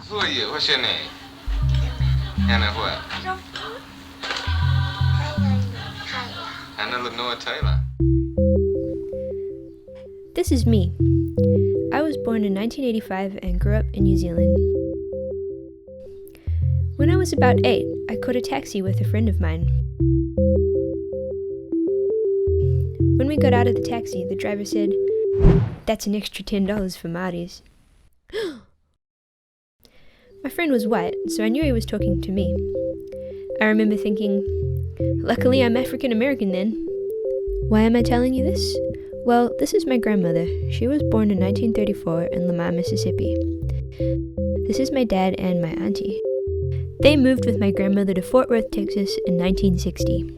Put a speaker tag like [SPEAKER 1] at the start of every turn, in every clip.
[SPEAKER 1] Who are you? What's your name? Hannah what? Hannah Lenore Taylor.
[SPEAKER 2] This is me. I was born in 1985 and grew up in New Zealand. When I was about 8, I caught a taxi with a friend of mine. When we got out of the taxi, the driver said, "That's an extra $10 for Marty's." My friend was white, so I knew he was talking to me. I remember thinking, luckily I'm African American then. Why am I telling you this? Well, this is my grandmother. She was born in 1934 in Lamar, Mississippi. This is my dad and my auntie. They moved with my grandmother to Fort Worth, Texas in 1960.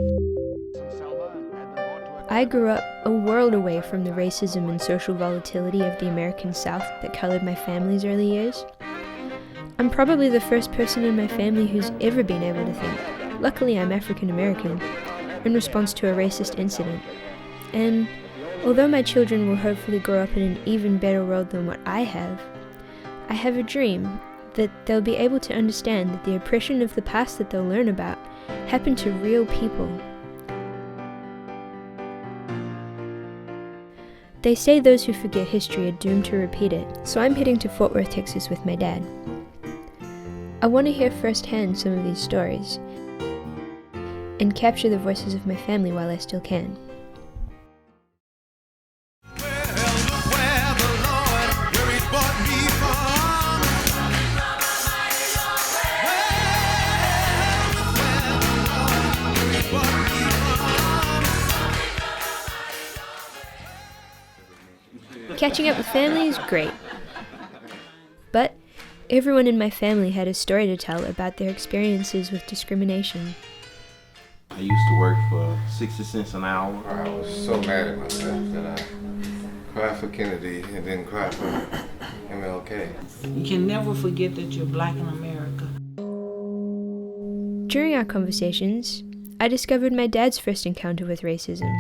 [SPEAKER 2] I grew up a world away from the racism and social volatility of the American South that colored my family's early years. I'm probably the first person in my family who's ever been able to think, luckily I'm African American, in response to a racist incident. And although my children will hopefully grow up in an even better world than what I have a dream that they'll be able to understand that the oppression of the past that they'll learn about happened to real people. They say those who forget history are doomed to repeat it, so I'm heading to Fort Worth, Texas with my dad. I want to hear firsthand some of these stories and capture the voices of my family while I still can. Catching up with family is great, but everyone in my family had a story to tell about their experiences with discrimination.
[SPEAKER 3] I used to work for 60 cents an hour.
[SPEAKER 1] I was so mad at myself that I cried for Kennedy and then cried for MLK.
[SPEAKER 4] You can never forget that you're black in America.
[SPEAKER 2] During our conversations, I discovered my dad's first encounter with racism,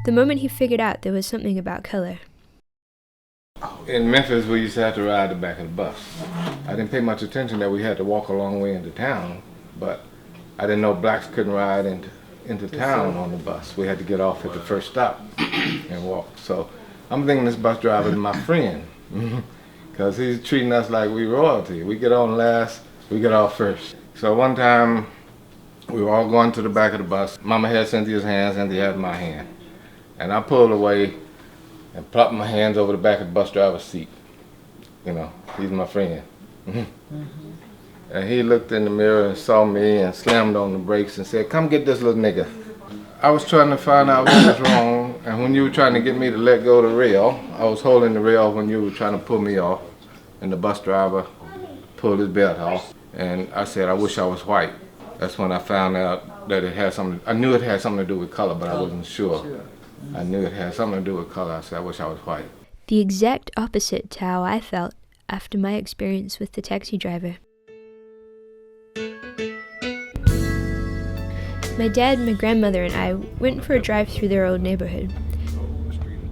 [SPEAKER 2] the moment he figured out there was something about color.
[SPEAKER 1] In Memphis, we used to have to ride the back of the bus. I didn't pay much attention that we had to walk a long way into town, but I didn't know blacks couldn't ride into town on the bus. We had to get off at the first stop and walk. So I'm thinking this bus driver is my friend, because he's treating us like we royalty. We get on last, we get off first. So one time, we were all going to the back of the bus. Mama had Cynthia's hand, Cynthia had my hand. And I pulled away and plopped my hands over the back of the bus driver's seat. You know, he's my friend. And he looked in the mirror and saw me and slammed on the brakes and said, "Come get this little nigga." I was trying to find out what was wrong, and when you were trying to get me to let go of the rail, I was holding the rail when you were trying to pull me off, and the bus driver pulled his belt off. And I said, "I wish I was white." That's when I found out that it had something, I knew it had something to do with color, but I wasn't sure. I knew it had something to do with color. I said, "I wish I was white."
[SPEAKER 2] The exact opposite to how I felt after my experience with the taxi driver. My dad, my grandmother, and I went for a drive through their old neighborhood.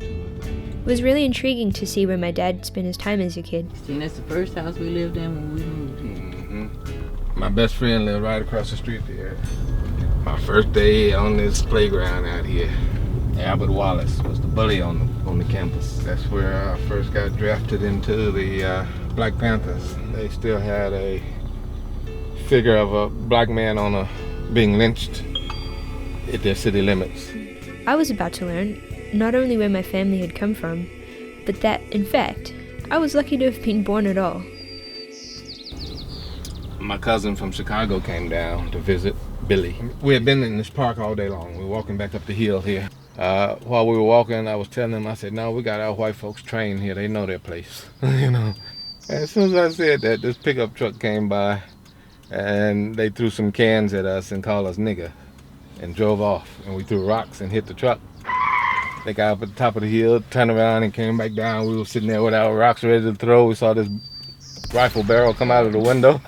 [SPEAKER 2] It was really intriguing to see where my dad spent his time as a kid.
[SPEAKER 4] See, that's the first house we lived in when we moved here.
[SPEAKER 1] My best friend lived right across the street there. My first day on this playground out here. Albert Wallace was the bully on the campus. That's where I first got drafted into the Black Panthers. They still had a figure of a black man being lynched at their city limits.
[SPEAKER 2] I was about to learn not only where my family had come from, but that, in fact, I was lucky to have been born at all.
[SPEAKER 1] My cousin from Chicago came down to visit, Billy. We had been in this park all day long. We were walking back up the hill here. While we were walking, I was telling them, I said, "No, we got our white folks trained here. They know their place." You know. And as soon as I said that, this pickup truck came by, and they threw some cans at us and called us nigger, and drove off. And we threw rocks and hit the truck. They got up at the top of the hill, turned around, and came back down. We were sitting there with our rocks ready to throw. We saw this rifle barrel come out of the window.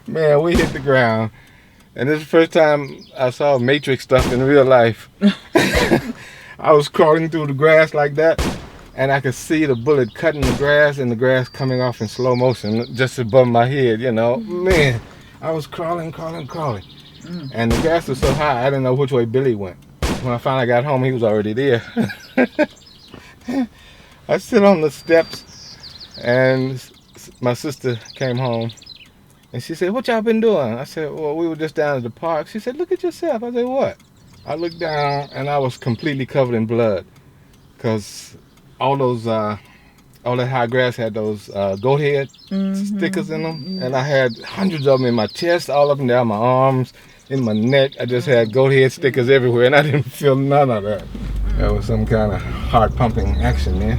[SPEAKER 1] Man, we hit the ground. And this is the first time I saw Matrix stuff in real life. I was crawling through the grass like that, and I could see the bullet cutting the grass and the grass coming off in slow motion just above my head, you know. Man, I was crawling. And the grass was so high, I didn't know which way Billy went. When I finally got home, he was already there. I sit on the steps, and my sister came home, and she said, "What y'all been doing?" I said, "Well, we were just down at the park." She said, "Look at yourself." I said, "What?" I looked down, and I was completely covered in blood, because all that high grass had those goat head stickers in them, and I had hundreds of them in my chest, all up and down my arms, in my neck. I just had goat head stickers everywhere, and I didn't feel none of that. That was some kind of heart-pumping action there.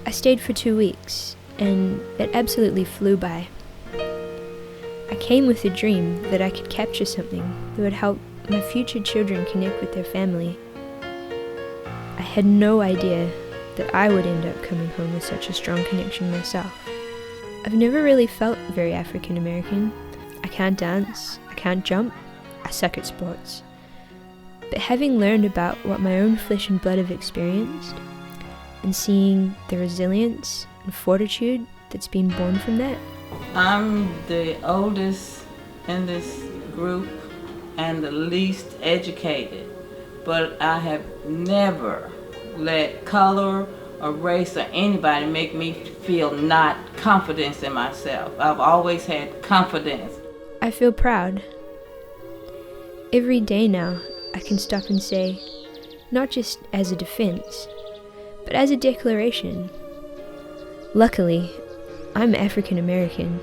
[SPEAKER 2] I stayed for 2 weeks, and it absolutely flew by. I came with a dream that I could capture something that would help my future children connect with their family. I had no idea that I would end up coming home with such a strong connection myself. I've never really felt very African American. I can't dance, I can't jump, I suck at sports. But having learned about what my own flesh and blood have experienced, and seeing the resilience and fortitude that's been born from that.
[SPEAKER 4] I'm the oldest in this group and the least educated, but I have never let color or race or anybody make me feel not confidence in myself. I've always had confidence.
[SPEAKER 2] I feel proud. Every day now, I can stop and say, not just as a defense, but as a declaration. Luckily, I'm African American.